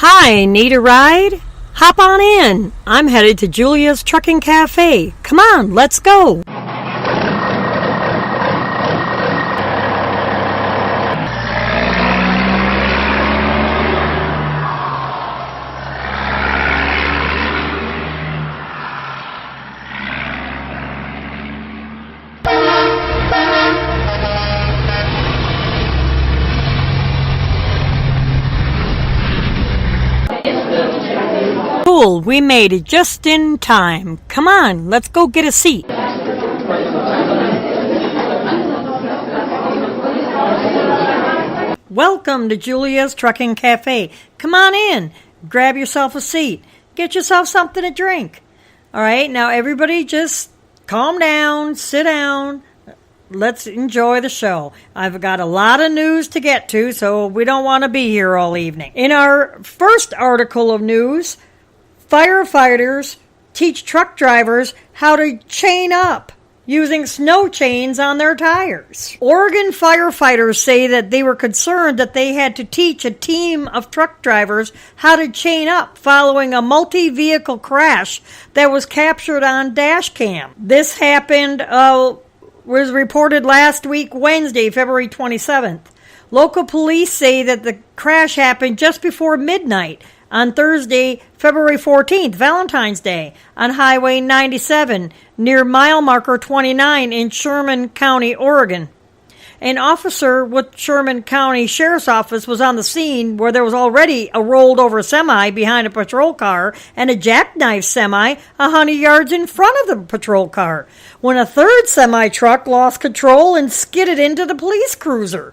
Hi, need a ride? Hop on in. I'm headed to Julia's Trucking Cafe. Come on, let's go. Cool, we made it just in time. Come on, let's go get a seat. Welcome to Julia's Trucking Cafe. Come on in, grab yourself a seat, get yourself something to drink. All right, now everybody just calm down, sit down. Let's enjoy the show. I've got a lot of news to get to, so we don't want to be here all evening. In our first article of news, firefighters teach truck drivers how to chain up using snow chains on their tires. Oregon firefighters say that they were concerned that they had to teach a team of truck drivers how to chain up following a multi-vehicle crash that was captured on dash cam. This happened, was reported last week, Wednesday, February 27th. Local police say that the crash happened just before midnight on Thursday, February 14th, Valentine's Day, on Highway 97 near mile marker 29 in Sherman County, Oregon. An officer with Sherman County Sheriff's Office was on the scene where there was already a rolled over semi behind a patrol car and a jackknife semi 100 yards in front of the patrol car when a third semi truck lost control and skidded into the police cruiser.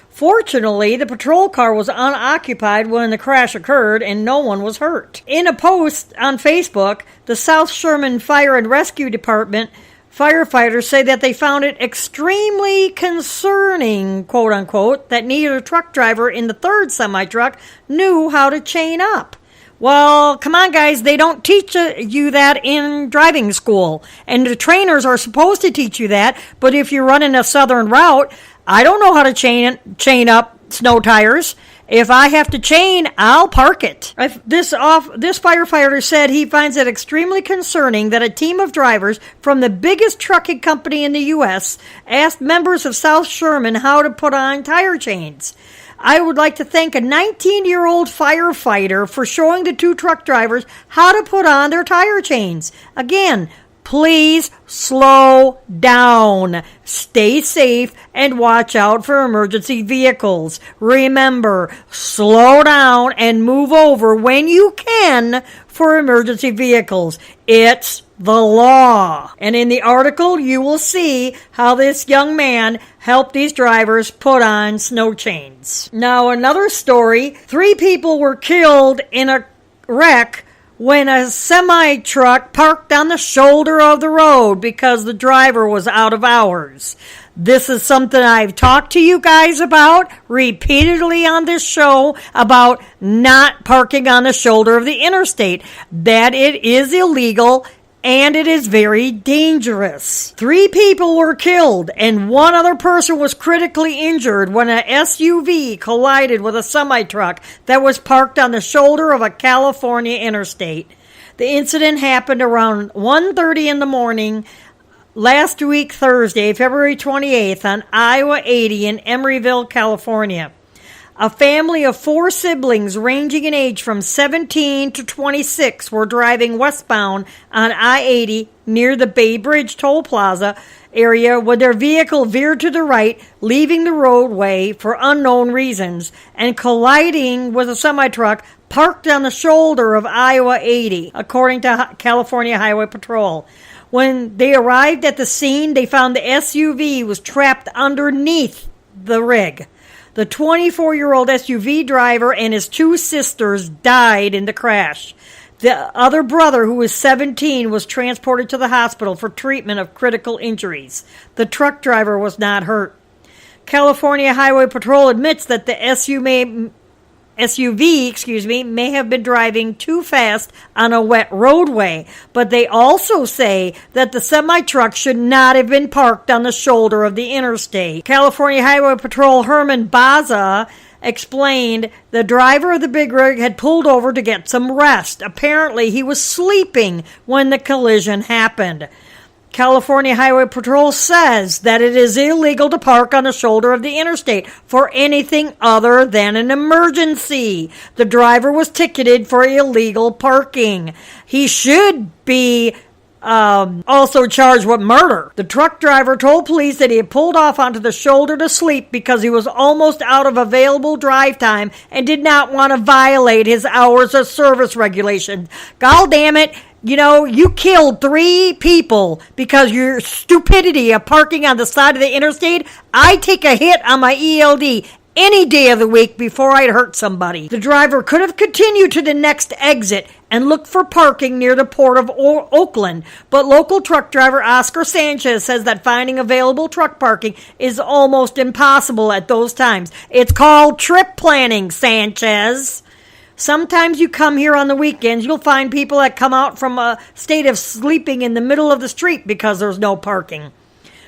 Fortunately, the patrol car was unoccupied when the crash occurred and no one was hurt. In a post on Facebook, the South Sherman Fire and Rescue Department firefighters say that they found it extremely concerning, quote unquote, that neither truck driver in the third semi-truck knew how to chain up. Well, come on, guys, they don't teach you that in driving school. And the trainers are supposed to teach you that, but if you're running a southern route, I don't know how to chain up snow tires. If I have to chain, I'll park it. This firefighter said he finds it extremely concerning that a team of drivers from the biggest trucking company in the U.S. asked members of South Sherman how to put on tire chains. I would like to thank a 19-year-old firefighter for showing the two truck drivers how to put on their tire chains. Again, please slow down, stay safe, and watch out for emergency vehicles. Remember, slow down and move over when you can for emergency vehicles. It's the law. And in the article, you will see how this young man helped these drivers put on snow chains. Now, another story, 3 people were killed in a wreck when a semi-truck parked on the shoulder of the road because the driver was out of hours. This is something I've talked to you guys about repeatedly on this show about not parking on the shoulder of the interstate, that it is illegal and it is very dangerous. 3 people were killed and 1 other person was critically injured when an SUV collided with a semi-truck that was parked on the shoulder of a California interstate. The incident happened around 1:30 in the morning last week, Thursday, February 28th, on Iowa 80 in Emeryville, California. A family of 4 siblings ranging in age from 17 to 26 were driving westbound on I-80 near the Bay Bridge Toll Plaza area when their vehicle veered to the right, leaving the roadway for unknown reasons and colliding with a semi-truck parked on the shoulder of Iowa 80, according to California Highway Patrol. When they arrived at the scene, they found the SUV was trapped underneath the rig. The 24-year-old SUV driver and his 2 sisters died in the crash. The other brother, who was 17, was transported to the hospital for treatment of critical injuries. The truck driver was not hurt. California Highway Patrol admits that the SUV may have been driving too fast on a wet roadway, but they also say that the semi-truck should not have been parked on the shoulder of the interstate. California Highway Patrol Herman Baza explained the driver of the big rig had pulled over to get some rest. Apparently, he was sleeping when the collision happened. California Highway Patrol says that it is illegal to park on the shoulder of the interstate for anything other than an emergency. The driver was ticketed for illegal parking. He should be also charged with murder. The truck driver told police that he had pulled off onto the shoulder to sleep because he was almost out of available drive time and did not want to violate his hours of service regulations. God damn it. You know, you killed 3 people because your stupidity of parking on the side of the interstate. I take a hit on my ELD any day of the week before I'd hurt somebody. The driver could have continued to the next exit and looked for parking near the port of Oakland, but local truck driver Oscar Sanchez says that finding available truck parking is almost impossible at those times. It's called trip planning, Sanchez. Sometimes you come here on the weekends, you'll find people that come out from a state of sleeping in the middle of the street because there's no parking.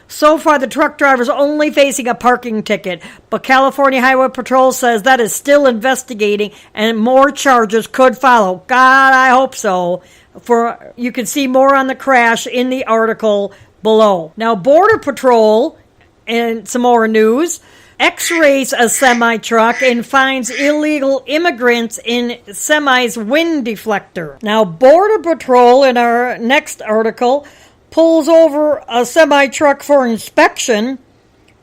So far, the truck driver's only facing a parking ticket, but California Highway Patrol says that is still investigating and more charges could follow. God, I hope so. You can see more on the crash in the article below. Now, Border Patrol, and some more news, X-rays a semi-truck and finds illegal immigrants in semi's wind deflector. Now, Border Patrol, in our next article, pulls over a semi-truck for inspection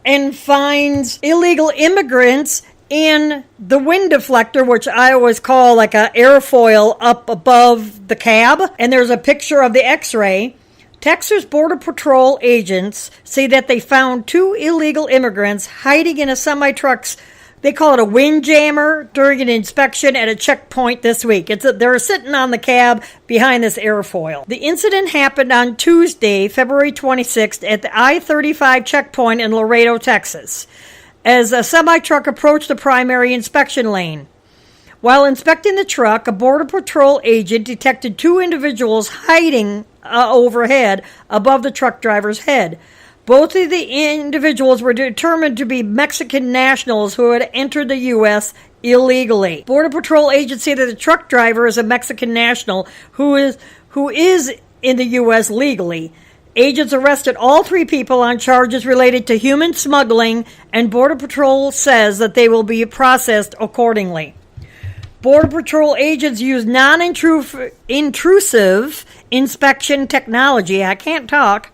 and finds illegal immigrants in the wind deflector, which I always call like an airfoil up above the cab. And there's a picture of the X-ray. Texas Border Patrol agents say that they found 2 illegal immigrants hiding in a semi-truck's, they call it a windjammer, during an inspection at a checkpoint this week. They're sitting on the cab behind this airfoil. The incident happened on Tuesday, February 26th, at the I-35 checkpoint in Laredo, Texas, as a semi-truck approached the primary inspection lane. While inspecting the truck, a Border Patrol agent detected 2 individuals hiding overhead above the truck driver's head. Both of the individuals were determined to be Mexican nationals who had entered the U.S. illegally. Border Patrol agents say that the truck driver is a Mexican national who is in the U.S. legally. Agents arrested all 3 people on charges related to human smuggling, and Border Patrol says that they will be processed accordingly. Border Patrol agents use non-intrusive inspection technology, I can't talk,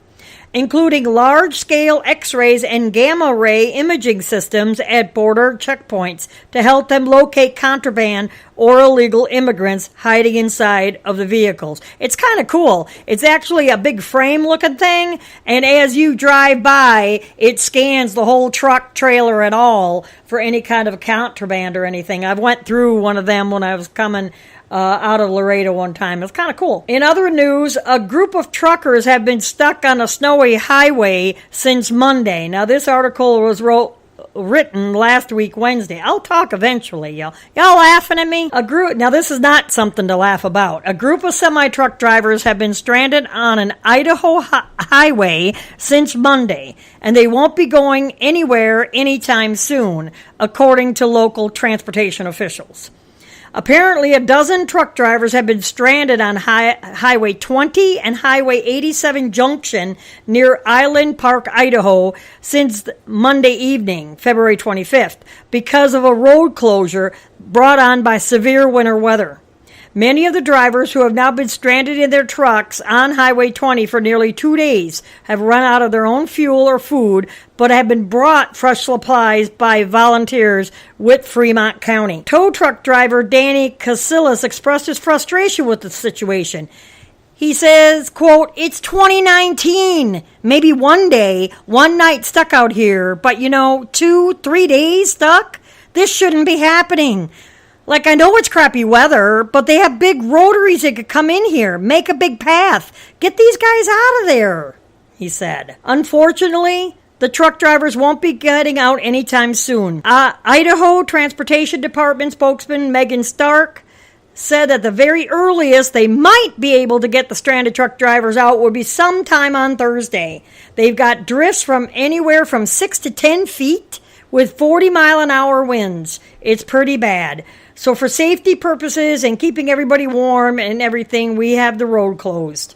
including large-scale X-rays and gamma-ray imaging systems at border checkpoints to help them locate contraband or illegal immigrants hiding inside of the vehicles. It's kind of cool. It's actually a big frame-looking thing, and as you drive by, it scans the whole truck, trailer, and all for any kind of contraband or anything. I went through one of them when I was coming out of Laredo one time. It's kind of cool. In other news, a group of truckers have been stuck on a snowy highway since Monday. Now, this article was written last week, Wednesday. I'll talk eventually, y'all. Y'all laughing at me? Now, this is not something to laugh about. A group of semi-truck drivers have been stranded on an Idaho highway since Monday, and they won't be going anywhere anytime soon, according to local transportation officials. Apparently, a dozen truck drivers have been stranded on Highway 20 and Highway 87 junction near Island Park, Idaho, since Monday evening, February 25th, because of a road closure brought on by severe winter weather. Many of the drivers who have now been stranded in their trucks on Highway 20 for nearly 2 days have run out of their own fuel or food, but have been brought fresh supplies by volunteers with Fremont County. Tow truck driver Danny Casillas expressed his frustration with the situation. He says, quote, "It's 2019. Maybe one day, one night stuck out here, but 2-3 days stuck? This shouldn't be happening. Like, I know it's crappy weather, but they have big rotaries that could come in here, make a big path. Get these guys out of there," he said. Unfortunately, the truck drivers won't be getting out anytime soon. Idaho Transportation Department spokesman Megan Stark said that the very earliest they might be able to get the stranded truck drivers out would be sometime on Thursday. They've got drifts from anywhere from 6 to 10 feet, with 40-mile-an-hour winds. It's pretty bad. So for safety purposes and keeping everybody warm and everything, we have the road closed.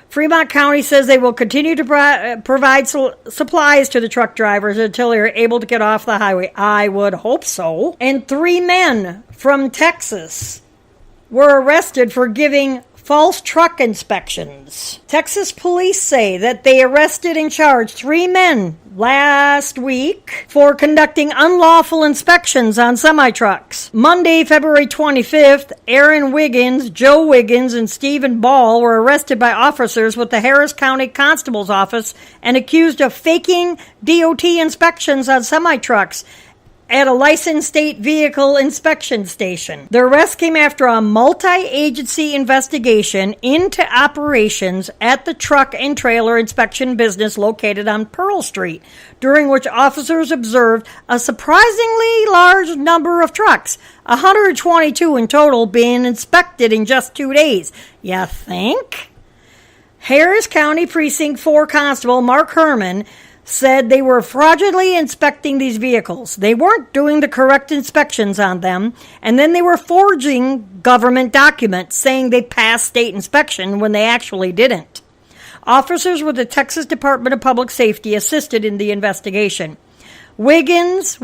Fremont County says they will continue to provide supplies to the truck drivers until they're able to get off the highway. I would hope so. And 3 men from Texas were arrested for giving false truck inspections. Texas police say that they arrested and charged 3 men last week for conducting unlawful inspections on semi-trucks. Monday, February 25th, Aaron Wiggins, Joe Wiggins, and Stephen Ball were arrested by officers with the Harris County Constable's Office and accused of faking DOT inspections on semi-trucks at a licensed state vehicle inspection station. The arrest came after a multi-agency investigation into operations at the truck and trailer inspection business located on Pearl Street, during which officers observed a surprisingly large number of trucks, 122 in total, being inspected in just 2 days. You think? Harris County Precinct 4 Constable Mark Herman said they were fraudulently inspecting these vehicles. They weren't doing the correct inspections on them, and then they were forging government documents saying they passed state inspection when they actually didn't. Officers with the Texas Department of Public Safety assisted in the investigation. Wiggins,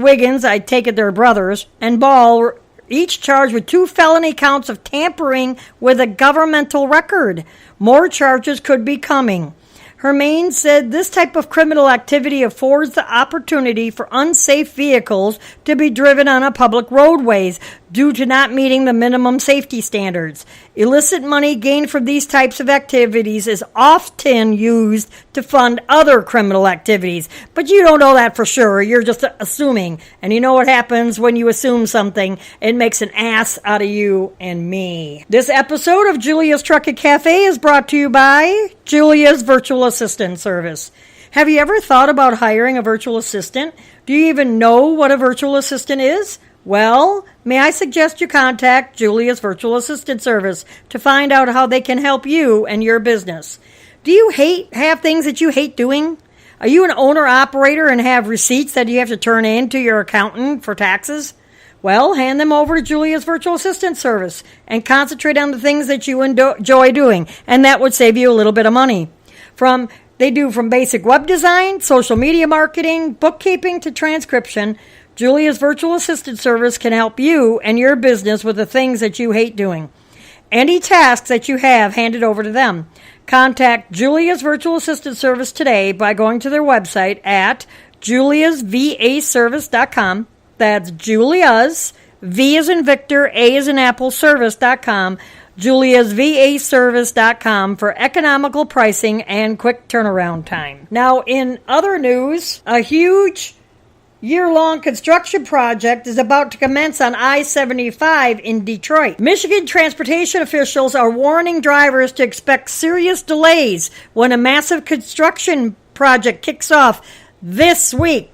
I take it they're brothers, and Ball were each charged with 2 felony counts of tampering with a governmental record. More charges could be coming. Hermain said this type of criminal activity affords the opportunity for unsafe vehicles to be driven on a public roadways due to not meeting the minimum safety standards. Illicit money gained from these types of activities is often used to fund other criminal activities. But you don't know that for sure. You're just assuming. And you know what happens when you assume something? It makes an ass out of you and me. This episode of Julia's Trucking Cafe is brought to you by Julia's Virtual Assistant Service. Have you ever thought about hiring a virtual assistant? Do you even know what a virtual assistant is? Well, may I suggest you contact Julia's Virtual Assistant Service to find out how they can help you and your business. Do you have things that you hate doing? Are you an owner-operator and have receipts that you have to turn in to your accountant for taxes? Well, hand them over to Julia's Virtual Assistant Service and concentrate on the things that you enjoy doing, and that would save you a little bit of money. They do from basic web design, social media marketing, bookkeeping to transcription. Julia's Virtual Assistant Service can help you and your business with the things that you hate doing. Any tasks that you have, hand it over to them. Contact Julia's Virtual Assistant Service today by going to their website at juliasvaservice.com. That's Julia's, V as in Victor, A as in Apple, service.com. juliasvaservice.com for economical pricing and quick turnaround time. Now, in other news, a huge year-long construction project is about to commence on I-75 in Detroit. Michigan transportation officials are warning drivers to expect serious delays when a massive construction project kicks off this week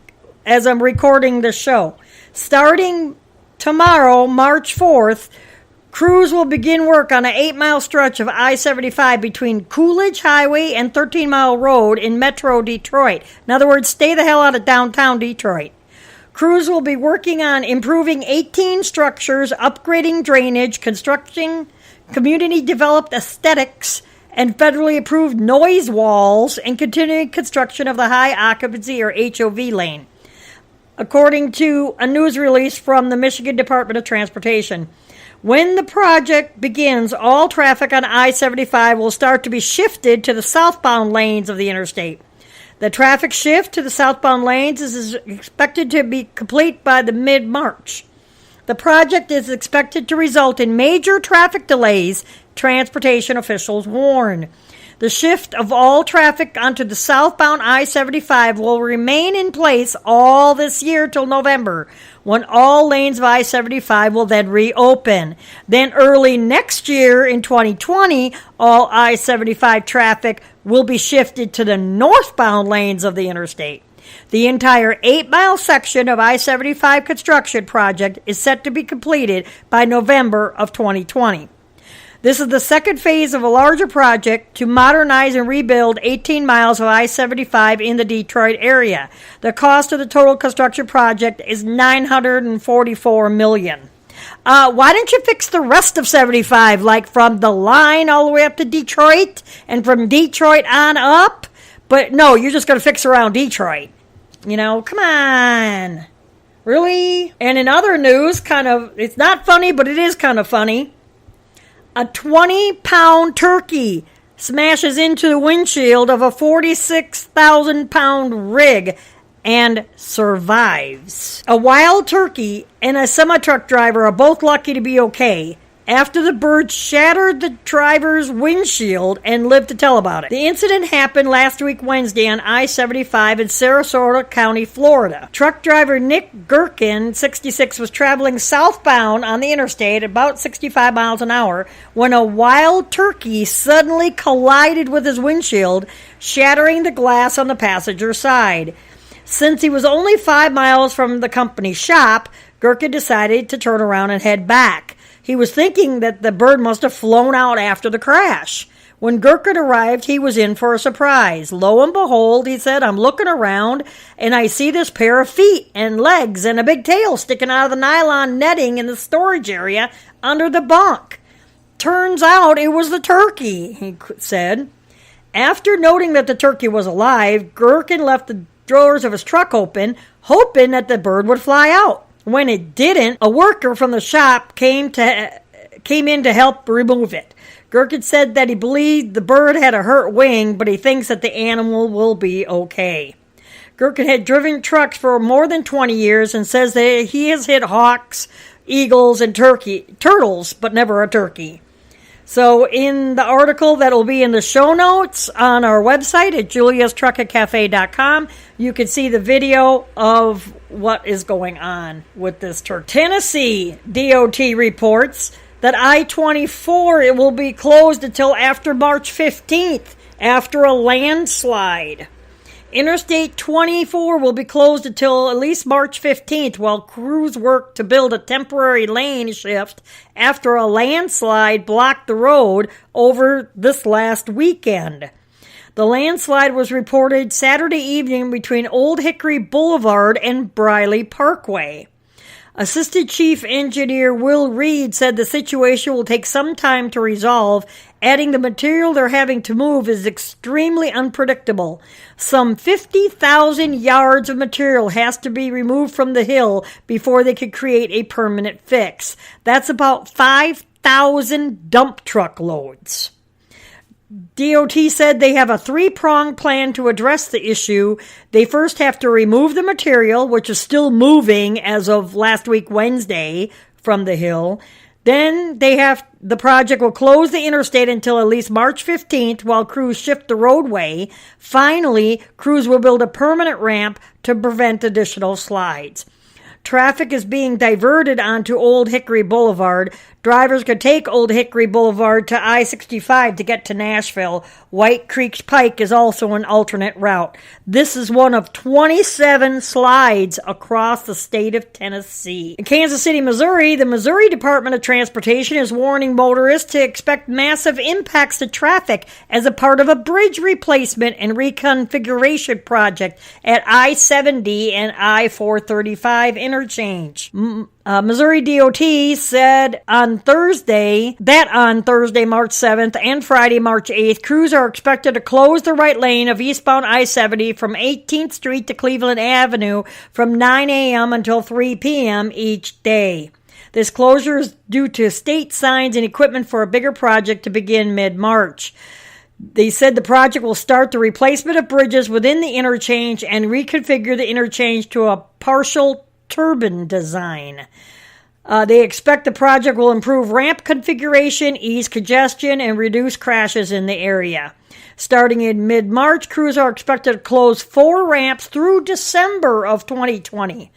as I'm recording the show. Starting tomorrow, March 4th, crews will begin work on an 8-mile stretch of I-75 between Coolidge Highway and 13-Mile Road in Metro Detroit. In other words, stay the hell out of downtown Detroit. Crews will be working on improving 18 structures, upgrading drainage, constructing community-developed aesthetics, and federally approved noise walls, and continuing construction of the high occupancy or HOV lane, according to a news release from the Michigan Department of Transportation. When the project begins, all traffic on I-75 will start to be shifted to the southbound lanes of the interstate. The traffic shift to the southbound lanes is expected to be complete by the mid-March. The project is expected to result in major traffic delays, transportation officials warn. The shift of all traffic onto the southbound I-75 will remain in place all this year till November, when all lanes of I-75 will then reopen. Then early next year in 2020, all I-75 traffic will be shifted to the northbound lanes of the interstate. The entire 8-mile section of I-75 construction project is set to be completed by November of 2020. This is the second phase of a larger project to modernize and rebuild 18 miles of I-75 in the Detroit area. The cost of the total construction project is $944 million. Why didn't you fix the rest of 75, like from the line all the way up to Detroit and from Detroit on up? But no, you're just going to fix around Detroit. You know, come on. Really? And in other news, it's not funny, but it is kind of funny. A 20-pound turkey smashes into the windshield of a 46,000-pound rig and survives. A wild turkey and a semi-truck driver are both lucky to be okay after the bird shattered the driver's windshield and lived to tell about it. The incident happened last week Wednesday on I-75 in Sarasota County, Florida. Truck driver Nick Gherkin, 66, was traveling southbound on the interstate at about 65 miles an hour when a wild turkey suddenly collided with his windshield, shattering the glass on the passenger side. Since he was only 5 miles from the company shop, Gherkin decided to turn around and head back. He was thinking that the bird must have flown out after the crash. When Gherkin arrived, he was in for a surprise. Lo and behold, he said, I'm looking around and I see this pair of feet and legs and a big tail sticking out of the nylon netting in the storage area under the bunk. Turns out it was the turkey, he said. After noting that the turkey was alive, Gherkin left the doors of his truck open, hoping that the bird would fly out. When it didn't, a worker from the shop came in to help remove it. Gherkin said that he believed the bird had a hurt wing, but he thinks that the animal will be okay. Gherkin had driven trucks for more than 20 years and says that he has hit hawks, eagles, and turtles, but never a turkey. So in the article that will be in the show notes on our website at juliastruckcafe.com, you can see the video of what is going on with this turkey. Tennessee DOT reports that I-24 it will be closed until after March 15th after a landslide. Interstate 24 will be closed until at least March 15th while crews work to build a temporary lane shift after a landslide blocked the road over this last weekend. The landslide was reported Saturday evening between Old Hickory Boulevard and Briley Parkway. Assistant Chief Engineer Will Reed said the situation will take some time to resolve, adding the material they're having to move is extremely unpredictable. Some 50,000 yards of material has to be removed from the hill before they could create a permanent fix. That's about 5,000 dump truck loads. DOT said they have a 3-pronged plan to address the issue. They first have to remove the material, which is still moving as of last week Wednesday from the hill. Then the project will close the interstate until at least March 15th while crews shift the roadway. Finally, crews will build a permanent ramp to prevent additional slides. Traffic is being diverted onto Old Hickory Boulevard. Drivers could take Old Hickory Boulevard to I-65 to get to Nashville. White Creek Pike is also an alternate route. This is one of 27 slides across the state of Tennessee. In Kansas City, Missouri, the Missouri Department of Transportation is warning motorists to expect massive impacts to traffic as a part of a bridge replacement and reconfiguration project at I-70 and I-435 interchange. Missouri DOT said on Thursday, March 7th and Friday, March 8th, crews are expected to close the right lane of eastbound I-70 from 18th Street to Cleveland Avenue from 9 a.m. until 3 p.m. each day. This closure is due to state signs and equipment for a bigger project to begin mid-March. They said the project will start the replacement of bridges within the interchange and reconfigure the interchange to a partial turbine design. They expect the project will improve ramp configuration, ease congestion, and reduce crashes in the area. Starting in mid-March, crews are expected to close 4 ramps through December of 2020.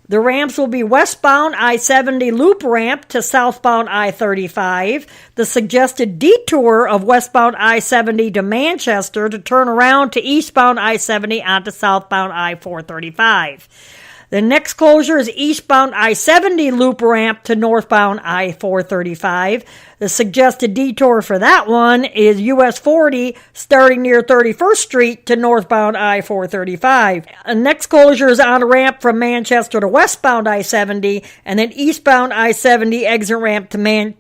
The ramps will be westbound I-70 loop ramp to southbound I-35, the suggested detour of westbound I-70 to Manchester to turn around to eastbound I-70 onto southbound I-435. The next closure is eastbound I-70 loop ramp to northbound I-435. The suggested detour for that one is US 40 starting near 31st Street to northbound I-435. The next closure is on a ramp from Manchester to westbound I-70 and then eastbound I-70 exit ramp to Manchester.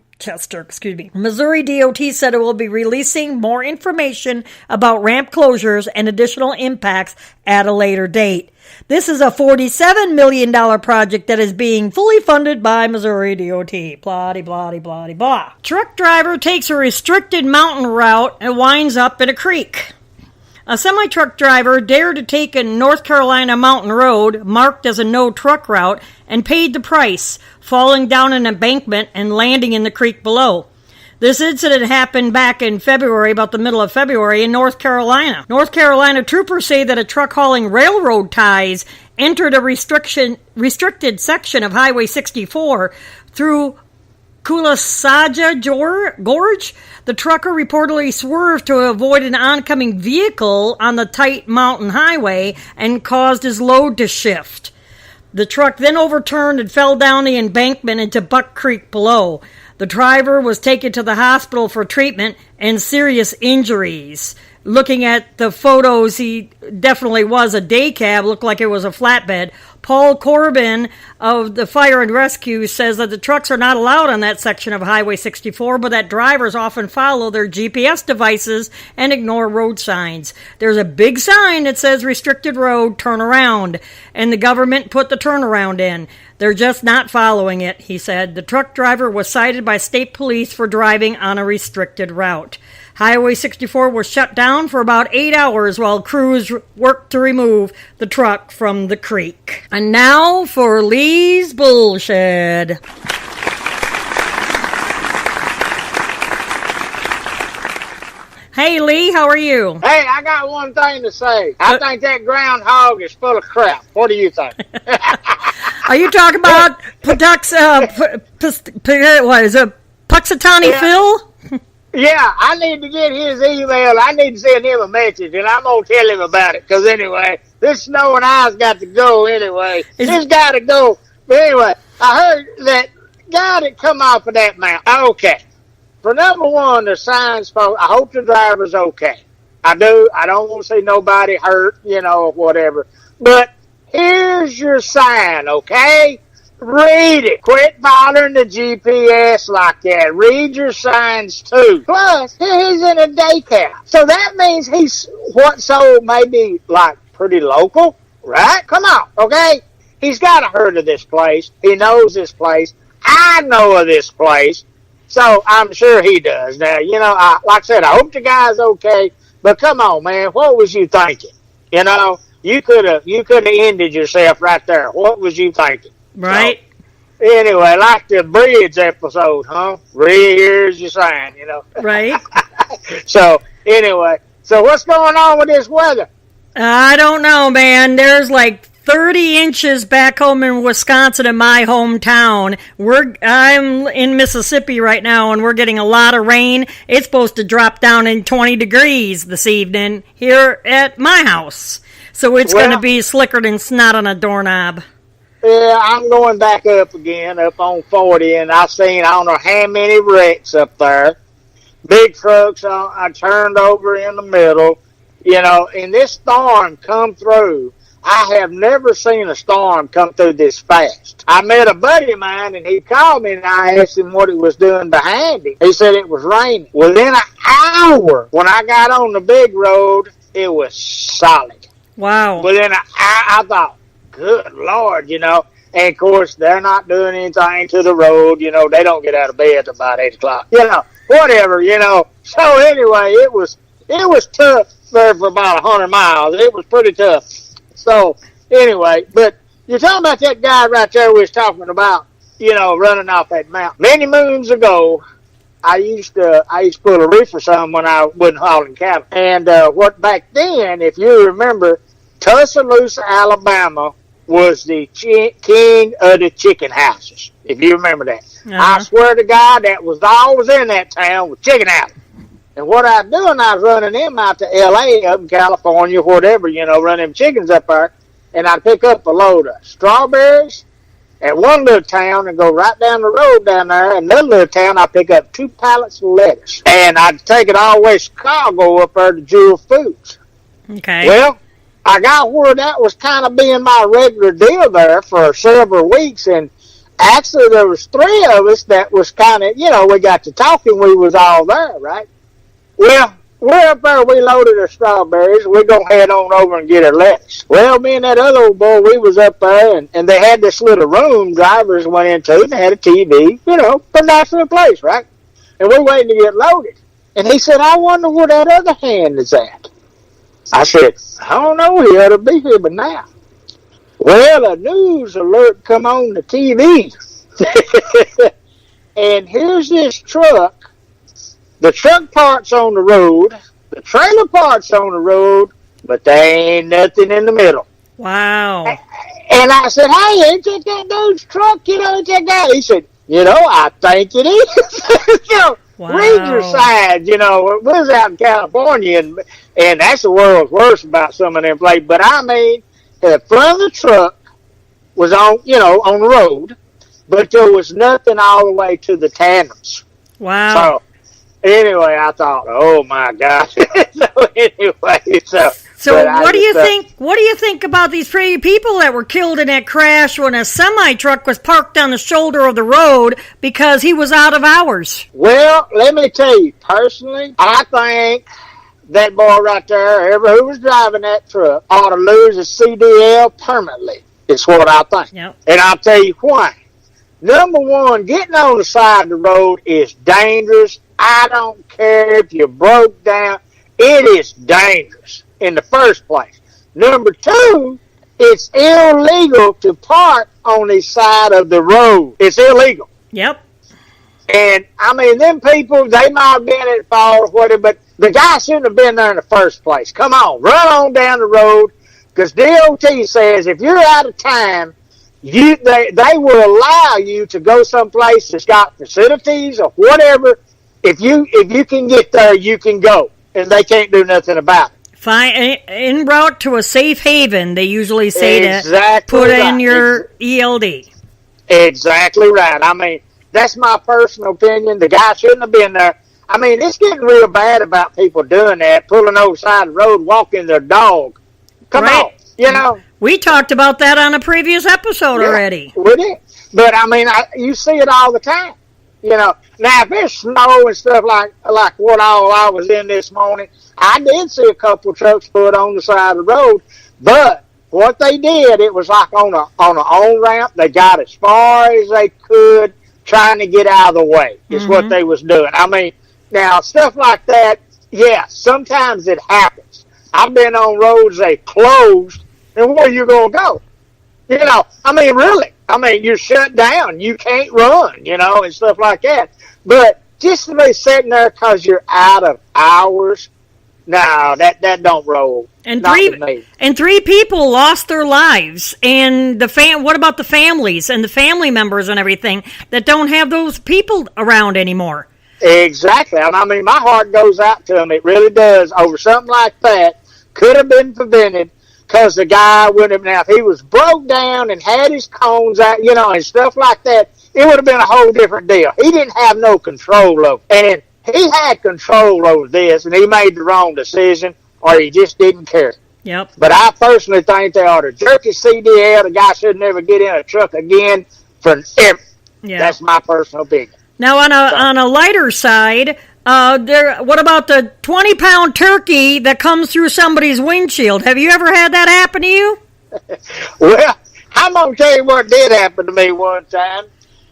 Missouri DOT said it will be releasing more information about ramp closures and additional impacts at a later date. This is a $47 million project that is being fully funded by Missouri DOT. Blah, blah, blah, blah. Truck driver takes a restricted mountain route and winds up in a creek. A semi-truck driver dared to take a North Carolina mountain road marked as a no-truck route and paid the price, falling down an embankment and landing in the creek below. This incident happened back in February, about the middle of February, in North Carolina. North Carolina troopers say that a truck hauling railroad ties entered a restricted section of Highway 64 through Kulasaja Gorge. The trucker reportedly swerved to avoid an oncoming vehicle on the tight mountain highway and caused his load to shift. The truck then overturned and fell down the embankment into Buck Creek below. The driver was taken to the hospital for treatment and serious injuries. Looking at the photos, he definitely was a day cab, looked like it was a flatbed. Paul Corbin of the Fire and Rescue says that the trucks are not allowed on that section of Highway 64, but that drivers often follow their GPS devices and ignore road signs. There's a big sign that says restricted road, turn around, and the government put the turnaround in. They're just not following it, he said. The truck driver was cited by state police for driving on a restricted route. Highway 64 was shut down for about 8 hours while crews worked to remove the truck from the creek. And now for Lee's Bullshit. Hey, Lee, how are you? Hey, I got one thing to say. I think that groundhog is full of crap. What do you think? Are you talking about Puxatawny Phil? Yeah, I need to get his email. I need to send him a message, and I'm going to tell him about it. Because anyway, this snow and ice got to go anyway. It's got to go. But anyway, I heard that guy that come off of that mountain. Okay. For number one, the sign's supposed, I hope the driver's okay. I do. I don't want to see nobody hurt, or whatever. But here's your sign, okay? Read it. Quit following the GPS like that. Read your signs too. Plus, he's in a day cab. So that means he's maybe like pretty local, right? Come on, okay? He's got heard of this place. He knows this place. I know of this place. So I'm sure he does. Now, like I said, I hope the guy's okay. But come on, man, what was you thinking? You could have ended yourself right there. What was you thinking? Right. So, anyway, like the bridge episode, huh? Here's your sign, Right. So, anyway. So, what's going on with this weather? I don't know, man. There's like 30 inches back home in Wisconsin, in my hometown. I'm in Mississippi right now, and we're getting a lot of rain. It's supposed to drop down in 20 degrees this evening here at my house. So it's going to be slicker than snot on a doorknob. Yeah, I'm going back up again, up on 40, and I've seen I don't know how many wrecks up there. Big trucks I turned over in the middle, and this storm come through. I have never seen a storm come through this fast. I met a buddy of mine, and he called me, and I asked him what he was doing behind him. He said it was raining. Within an hour, when I got on the big road, it was solid. Wow. Within an hour, I thought, good Lord, And, of course, they're not doing anything to the road. They don't get out of bed about 8 o'clock. Whatever, So, anyway, it was tough there for about 100 miles. It was pretty tough. So, anyway, but you're talking about that guy right there we was talking about, running off that mountain. Many moons ago, I used to pull a reefer some when I wasn't hauling cattle. And what back then, if you remember, Tuscaloosa, Alabama was the king of the chicken houses, if you remember that. Uh-huh. I swear to God, that was always in that town with chicken houses. And what I was doing, I was running them out to L.A., up in California, whatever, running them chickens up there. and I'd pick up a load of strawberries at one little town and go right down the road down there. Another little town, I'd pick up 2 pallets of lettuce. And I'd take it all the way to Chicago up there to Jewel Foods. Okay. Well, I got where that was kind of being my regular deal there for several weeks. And actually, there was 3 of us that was kind of, we got to talking. We was all there, right? Well, we're up there. We loaded our strawberries. We're going to head on over and get our lettuce. Well, me and that other old boy, we was up there, and they had this little room drivers went into, and they had a TV, a nice little place, right? And we're waiting to get loaded. And he said, I wonder where that other hand is at. I said, I don't know. He ought to be here by now. Well, a news alert come on the TV. And here's this truck. The truck part's on the road. The trailer part's on the road. But there ain't nothing in the middle. Wow. And I said, hey, ain't that dude's truck? Ain't that guy? He said, I think it is. Wow. Read your signs, we was out in California, and that's the world's worst about some of them places. But I mean, the front of the truck was on the road, but there was nothing all the way to the tandems. Wow. So, anyway, I thought, oh my gosh. So what do you think? What do you think about these 3 people that were killed in that crash when a semi truck was parked on the shoulder of the road because he was out of hours? Well, let me tell you personally, I think that boy right there, whoever who was driving that truck, ought to lose his CDL permanently. It's what I think. Yep. And I'll tell you why. Number one, getting on the side of the road is dangerous. I don't care if you broke down. It is dangerous in the first place. Number 2, it's illegal to park on the side of the road. It's illegal. Yep. And, I mean, them people, they might have been at fault or whatever, but the guy shouldn't have been there in the first place. Come on, run on down the road, because DOT says if you're out of time, they will allow you to go someplace that's got facilities or whatever. If you can get there, you can go, and they can't do nothing about it. Fine. En route to a safe haven, they usually say to put in your ELD. Exactly right. I mean, that's my personal opinion. The guy shouldn't have been there. I mean, it's getting real bad about people doing that, pulling over the side of the road, walking their dog. Come on, We talked about that on a previous episode already. We did. But, I mean, you see it all the time. Now, if it's snow and stuff like what I was in this morning, I did see a couple of trucks put on the side of the road. But what they did, it was like on an on-ramp. They got as far as they could trying to get out of the way is what they was doing. I mean, now, stuff like that, yeah, sometimes it happens. I've been on roads they closed, and where you going to go? I mean, really. I mean, you're shut down. You can't run, and stuff like that. But just to be sitting there because you're out of hours, no, that don't roll. And 3 people lost their lives. And what about the families and the family members and everything that don't have those people around anymore? Exactly. I mean, my heart goes out to them. It really does. Over something like that, could have been prevented. Because the guy would have, now if he was broke down and had his cones out, and stuff like that, it would have been a whole different deal. He didn't have no control over it. And he had control over this, and he made the wrong decision, or he just didn't care. Yep. But I personally think they ought to jerk his CDL. The guy should never get in a truck again forever. Yeah. That's my personal opinion. Now, on a lighter side, what about the 20-pound turkey that comes through somebody's windshield? Have you ever had that happen to you? Well, I'm going to tell you what did happen to me one time.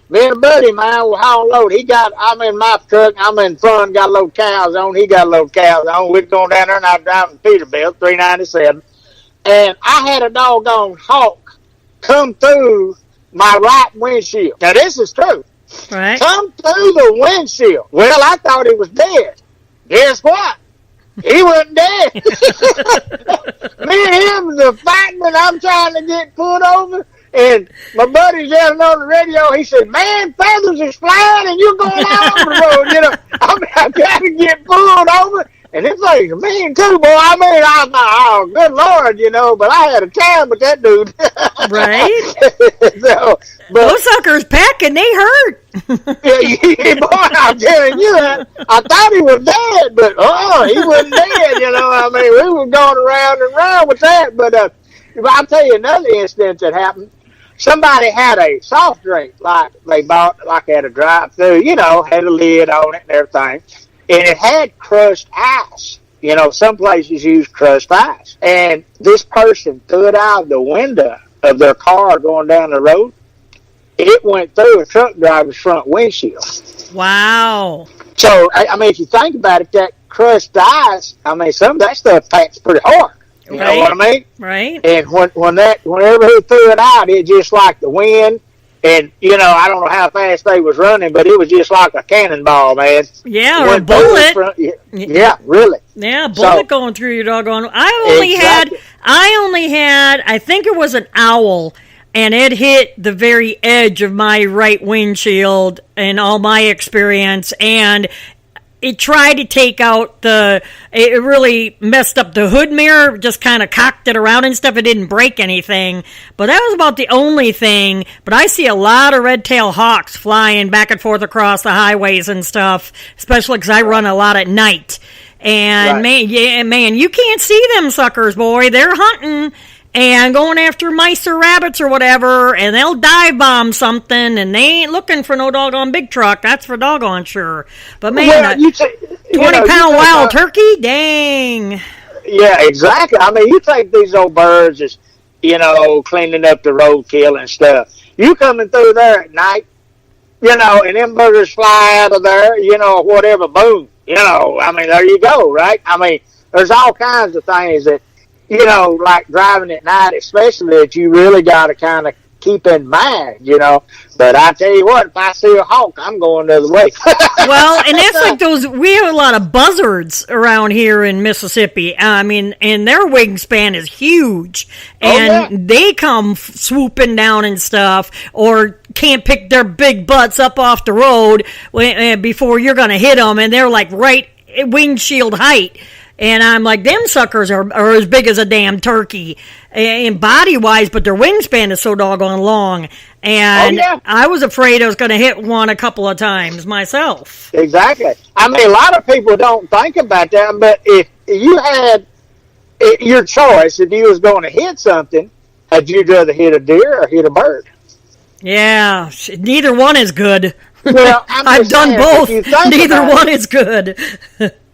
Me and a buddy of mine were hauling load. I'm in my truck, I'm in front, got a load of cows on, he got a load of cows on. We're going down there, and I was driving Peterbilt, 397. And I had a doggone hawk come through my right windshield. Now, this is true. Right. Come through the windshield. Well, I thought he was dead. Guess what? He wasn't dead. Me and him was fighting, and I'm trying to get pulled over. And my buddy's yelling on the radio. He said, "Man, feathers is flying, and you're going out on the road." I got to get pulled over. And this things mean too, boy. I mean, I thought, oh, good Lord, but I had a time with that dude. Right? So, but, those suckers packing, they hurt. yeah, boy, I'm telling you, I thought he was dead, but he wasn't dead. I mean, we were going around and around with that. But I'll tell you another instance that happened. Somebody had a soft drink, like they bought, like at a drive-thru, had a lid on it and everything, and it had crushed ice. Some places use crushed ice, and this person threw it out of the window of their car going down the road. It went through a truck driver's front windshield. Wow. So, I mean, if you think about it, that crushed ice, I mean, some of that stuff packs pretty hard. You know what I mean? Right. And whenever he threw it out, it just like the wind. And, I don't know how fast they was running, but it was just like a cannonball, man. Yeah, or a bullet. Yeah, really. Yeah, a bullet going through your doggone. I only had, I think it was an owl, and it hit the very edge of my right windshield in all my experience, and it tried to take out it really messed up the hood mirror, just kind of cocked it around and stuff. It didn't break anything, but that was about the only thing. But I see a lot of red-tailed hawks flying back and forth across the highways and stuff, especially because I run a lot at night. And man, you can't see them suckers, boy. They're hunting and going after mice or rabbits or whatever, and they'll dive bomb something, and they ain't looking for no doggone big truck. That's for doggone sure. But man, 20-pound wild turkey, dang. Yeah, exactly. I mean, you take these old birds as, cleaning up the roadkill and stuff. You coming through there at night, and them birds fly out of there, whatever, boom. I mean, there you go, right? I mean, there's all kinds of things that, like driving at night, especially, that you really got to kind of keep in mind, But I tell you what, if I see a hawk, I'm going the other way. Well, and that's like we have a lot of buzzards around here in Mississippi. I mean, and their wingspan is huge. And they come swooping down and stuff, or can't pick their big butts up off the road before you're going to hit them, and they're like right windshield height. And I'm like, them suckers are as big as a damn turkey in body-wise, but their wingspan is so doggone long. And I was afraid I was going to hit one a couple of times myself. Exactly. I mean, a lot of people don't think about that, but if you had your choice, if you was going to hit something, would you rather hit a deer or hit a bird? Yeah, neither one is good. Well, I've done both. Neither one is good.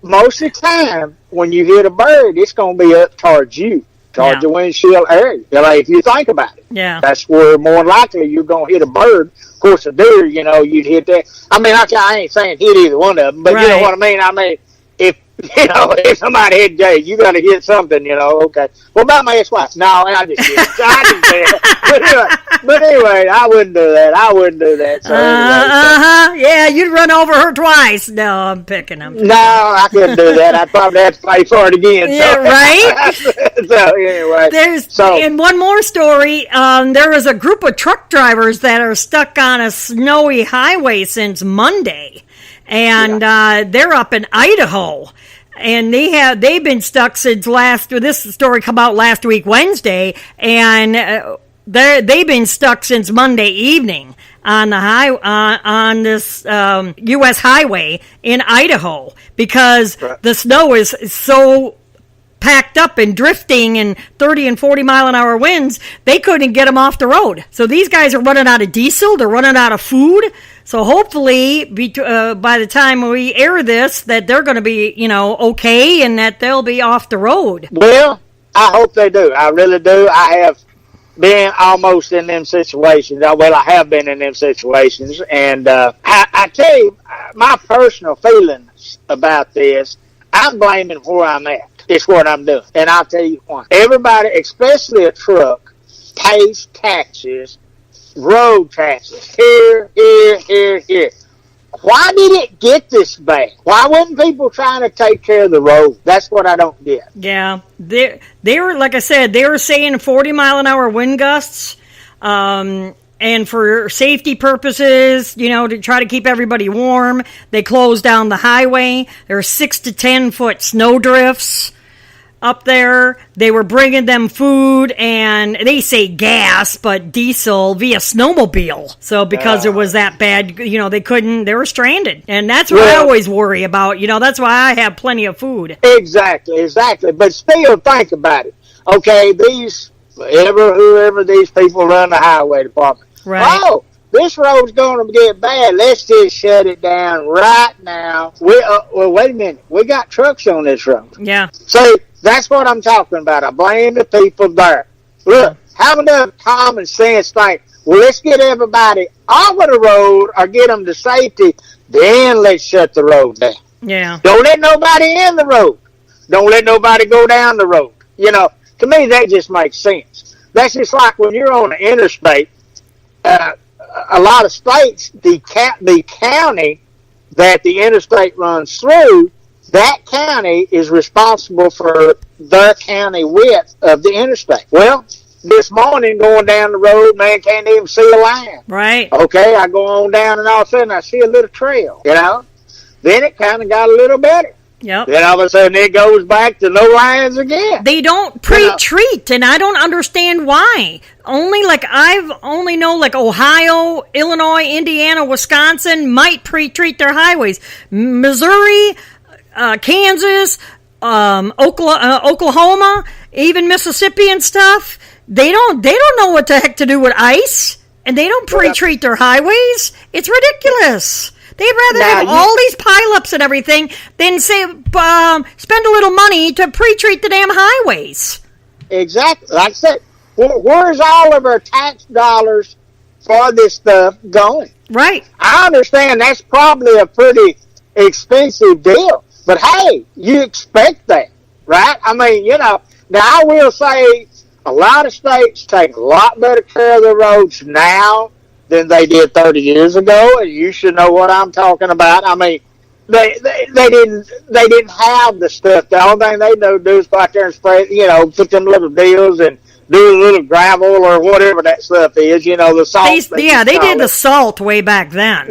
Most of the time, when you hit a bird, it's going to be up towards you, towards the windshield area. If you think about it. Yeah. That's where more likely you're going to hit a bird. Of course, a deer, you'd hit that. I mean, I ain't saying hit either one of them, but you know what I mean? I mean, if somebody hit Jay, you got to hit something, okay. Well, about my ex-wife. No, I just did. But anyway, I wouldn't do that. So yeah, you'd run over her twice. No, I'm picking them. No, I couldn't do that. I'd probably have to pay for it again. Yeah, so. Right? So anyway. And one more story, there was a group of truck drivers that are stuck on a snowy highway since Monday. And they're up in Idaho, and they've been stuck since this story come out last week Wednesday, and they've been stuck since Monday evening on on this U.S. highway in Idaho because the snow is so packed up and drifting and 30 and 40 mile an hour winds, they couldn't get them off the road. So these guys are running out of diesel, they're running out of food. So hopefully by the time we air this that they're going to be, okay and that they'll be off the road. Well, I hope they do. I really do. I have been almost in them situations. Well, I have been in them situations. And I tell you, my personal feelings about this, I'm blaming where I'm at. It's what I'm doing. And I'll tell you why. Everybody, especially a truck, pays taxes, road taxes, here. Why did it get this bad? Why wasn't people trying to take care of the road? That's what I don't get. Yeah. They were, like I said, they were saying 40 mile an hour wind gusts. And for safety purposes, to try to keep everybody warm, they closed down the highway. There were 6 to 10 foot snow drifts up there. They were bringing them food and they say gas, but diesel via snowmobile. So because it was that bad, they were stranded. And that's what I always worry about. That's why I have plenty of food. Exactly. But still think about it. Okay, whoever these people run the highway department. Right. Oh, this road's going to get bad. Let's just shut it down right now. Wait a minute. We got trucks on this road. Yeah. See, that's what I'm talking about. I blame the people there. Look, have enough common sense think, well, let's get everybody off of the road or get them to safety, then let's shut the road down. Yeah. Don't let nobody in the road. Don't let nobody go down the road. To me, that just makes sense. That's just like when you're on the interstate, a lot of states, the county that the interstate runs through, that county is responsible for their county width of the interstate. Well, this morning going down the road, man, can't even see a line. Right. Okay, I go on down and all of a sudden I see a little trail, Then it kind of got a little better. Yep. Then all of a sudden it goes back to no lines again. They don't pre-treat, and I don't understand why. I've only know Ohio, Illinois, Indiana, Wisconsin might pre-treat their highways. Missouri, Kansas, Oklahoma, even Mississippi and stuff. They don't know what the heck to do with ice, and they don't pre-treat their highways. It's ridiculous. They'd rather have all these pileups and everything than spend a little money to pre-treat the damn highways. Exactly. Like I said, where's all of our tax dollars for this stuff going? Right. I understand that's probably a pretty expensive deal, but hey, you expect that, right? I mean, now I will say a lot of states take a lot better care of the roads now than they did 30 years ago, and you should know what I'm talking about. I mean, they didn't have the stuff. The only thing they know to do is go out there and spray, put them little deals and do a little gravel or whatever that stuff is, the salt. They did the salt way back then.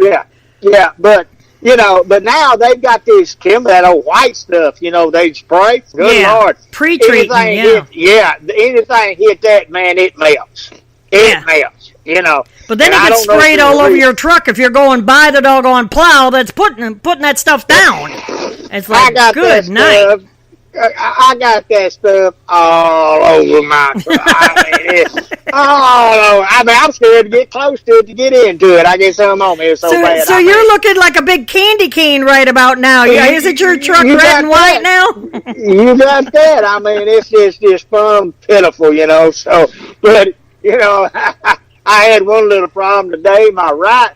Yeah, but now they've got this that old white stuff, they spray. Good Lord. Pre-treating, anything hit that, man, it melts. It melts, But then it gets sprayed all over your truck if you're going by the doggone plow that's putting that stuff down. It's like, good night. I got that stuff all over my truck. I'm scared to get close to it to get into it. I get some on me. It's so bad. So you're looking like a big candy cane right about now. Isn't your truck red and white now? You got that. I mean, it's just fun, pitiful, So, but I had one little problem today. My right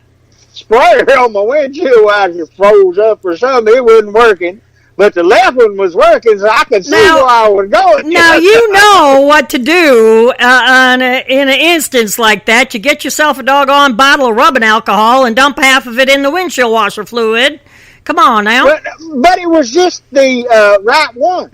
sprayer on my windshield washer froze up or something. It wasn't working. But the left one was working, so I could see where I was going. Now, you know what to do in an instance like that. You get yourself a doggone bottle of rubbing alcohol and dump half of it in the windshield washer fluid. Come on now. But it was just the right one.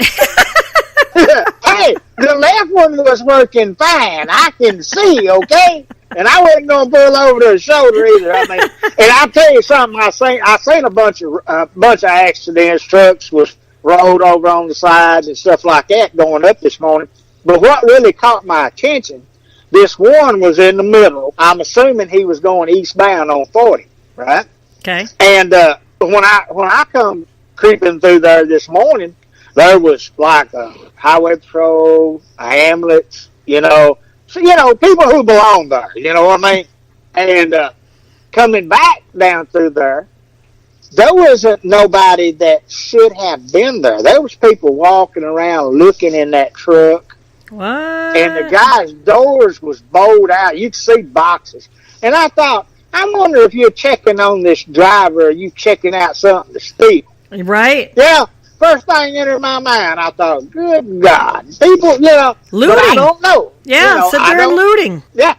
Hey, the left one was working fine. I can see, okay? And I wasn't going to pull over the shoulder either. I mean, and I'll tell you something. I seen a bunch of accidents. Trucks was rolled over on the sides and stuff like that going up this morning. But what really caught my attention, this one was in the middle. I'm assuming he was going eastbound on 40, right? Okay. And when I come creeping through there this morning, there was like a highway patrol, a ambulance, So, people who belong there, you know what I mean? And coming back down through there wasn't nobody that should have been there. There was people walking around looking in that truck. What? And the guy's doors was bowled out. You could see boxes. And I thought, I wonder if you're checking on this driver or you checking out something to steal. Right. Yeah. First thing entered my mind, I thought, good God. People, looting. But I don't know. Yeah, sit there and looting. Yeah.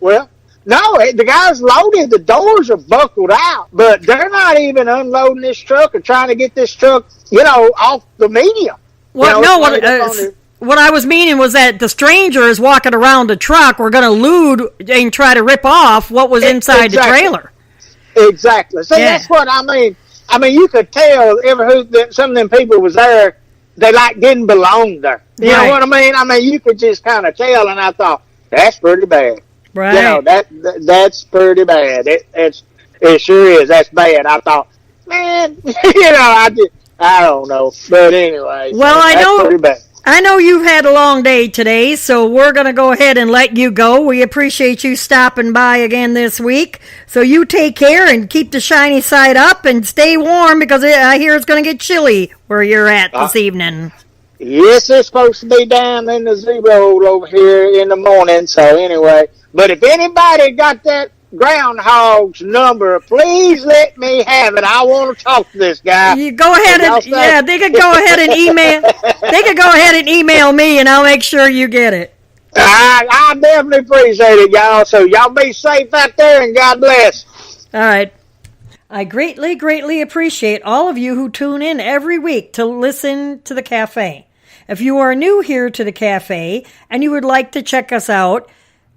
Well, no, the guy's loaded. The doors are buckled out, but they're not even unloading this truck or trying to get this truck, off the median. Well, what I was meaning was that the stranger is walking around the truck. We're going to lewd and try to rip off what was inside the trailer. Exactly. See, that's what I mean. I mean, you could tell that some of them people was there. They didn't belong there. You know what I mean? I mean, you could just kind of tell. And I thought that's pretty bad. Right. You know, that's pretty bad. It sure is. That's bad. I thought, man, I don't know. But anyway, well, so that's pretty bad. I know you've had a long day today, so we're going to go ahead and let you go. We appreciate you stopping by again this week. So you take care and keep the shiny side up and stay warm because I hear it's going to get chilly where you're at this evening. Yes, it's supposed to be down in the 0 over here in the morning. So anyway, but if anybody got that groundhog's number, please let me have it. I want to talk to this guy. You go ahead and they could go ahead and email. They could go ahead and email me, and I'll make sure you get it. I definitely appreciate it, y'all. So y'all be safe out there, and God bless. All right. I greatly, greatly appreciate all of you who tune in every week to listen to the cafe. If you are new here to the cafe and you would like to check us out,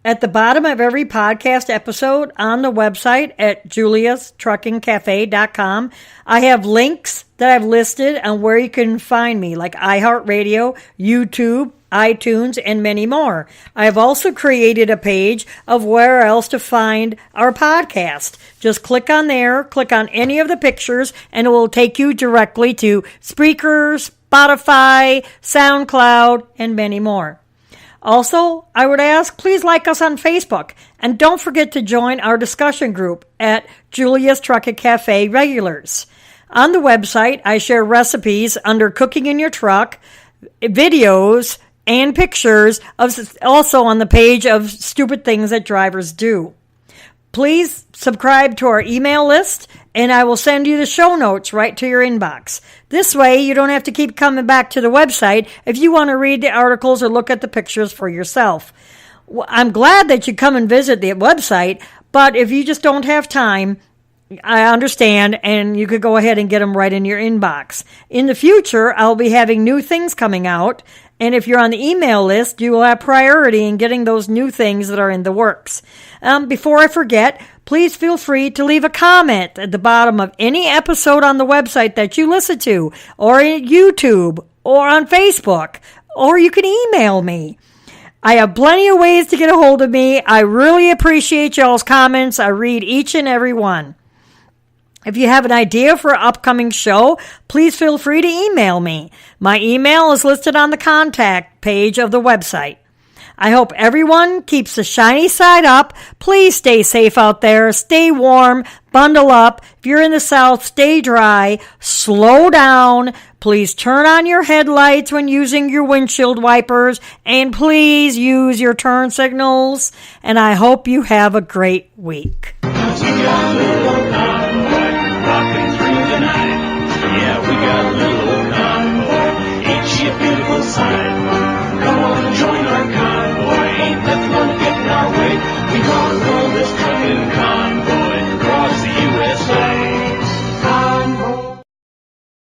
at the bottom of every podcast episode on the website at juliastruckingcafe.com, I have links that I've listed on where you can find me, like iHeartRadio, YouTube, iTunes, and many more. I have also created a page of where else to find our podcast. Just click on there, click on any of the pictures, and it will take you directly to Spreaker, Spotify, SoundCloud, and many more. Also, I would ask, please like us on Facebook, and don't forget to join our discussion group at Julia's Trucking Cafe Regulars. On the website, I share recipes under Cooking in Your Truck, videos, and pictures, also on the page of stupid things that drivers do. Please subscribe to our email list, and I will send you the show notes right to your inbox. This way, you don't have to keep coming back to the website if you want to read the articles or look at the pictures for yourself. I'm glad that you come and visit the website, but if you just don't have time, I understand, and you could go ahead and get them right in your inbox. In the future, I'll be having new things coming out, and if you're on the email list, you will have priority in getting those new things that are in the works. Before I forget, please feel free to leave a comment at the bottom of any episode on the website that you listen to, or in YouTube, or on Facebook, or you can email me. I have plenty of ways to get a hold of me. I really appreciate y'all's comments. I read each and every one. If you have an idea for an upcoming show, please feel free to email me. My email is listed on the contact page of the website. I hope everyone keeps the shiny side up. Please stay safe out there. Stay warm. Bundle up. If you're in the South, stay dry. Slow down. Please turn on your headlights when using your windshield wipers. And please use your turn signals. And I hope you have a great week. Yeah, we got a little old convoy. Ain't she a beautiful sight? Come on and join